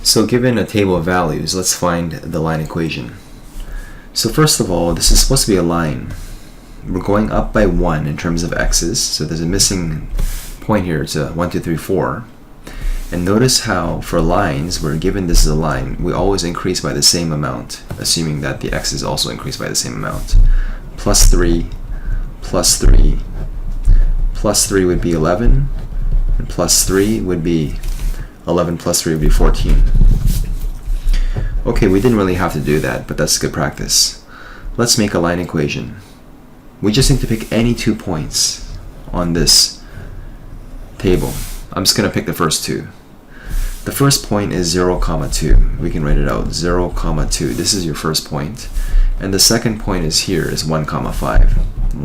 So given a table of values, let's find the line equation. So first of all, this is supposed to be a line. We're going up by 1 in terms of x's, so there's a missing point here. It's a 1, 2, 3, 4. And notice how for lines, we're given this is a line, we always increase by the same amount, assuming that the x's also increase by the same amount. Plus 3, plus 3, plus 3 would be 11, and plus 3 would be 11 plus 3 would be 14. Okay, we didn't really have to do that, but that's good practice. Let's make a line equation. We just need to pick any 2 points on this table. I'm just going to pick the first 2. The first point is 0, 2. We can write it out. 0, 2. This is your first point. And the second point is here is 1, 5.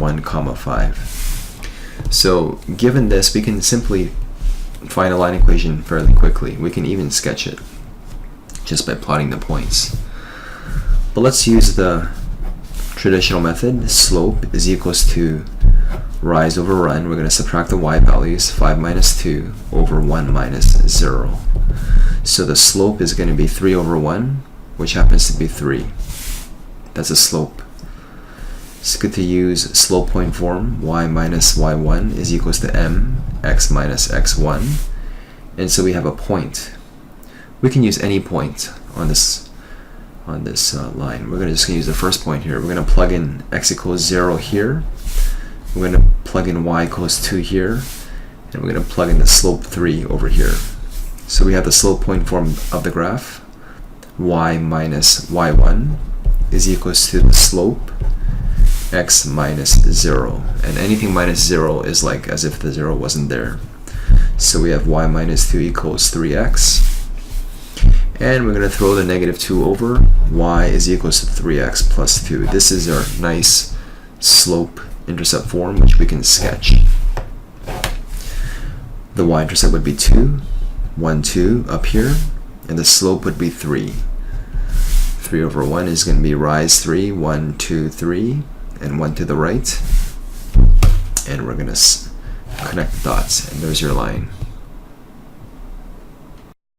1, 5. So given this, we can simply find a line equation fairly quickly. We can even sketch it just by plotting the points. But let's use the traditional method. Slope is equals to rise over run. We're going to subtract the y values, 5 minus 2 over 1 minus 0. So the slope is going to be 3 over 1, which happens to be 3. That's a slope. It's good to use slope point form. Y minus y1 is equals to m x minus x1. And so we have a point. We can use any point on this line. We're just going to use the first point here. We're going to plug in x equals 0 here. We're going to plug in y equals 2 here. And we're going to plug in the slope 3 over here. So we have the slope point form of the graph. Y minus y1 is equals to the slope x minus 0. And anything minus 0 is like as if the 0 wasn't there. So we have y minus 2 equals 3x. And we're going to throw the negative 2 over. Y is equals to 3x plus 2. This is our nice slope-intercept form, which we can sketch. The y-intercept would be 2, 1, 2 up here, and the slope would be 3. 3 over 1 is going to be rise 3, 1, 2, 3, and 1 to the right. And we're going to connect the dots, and there's your line.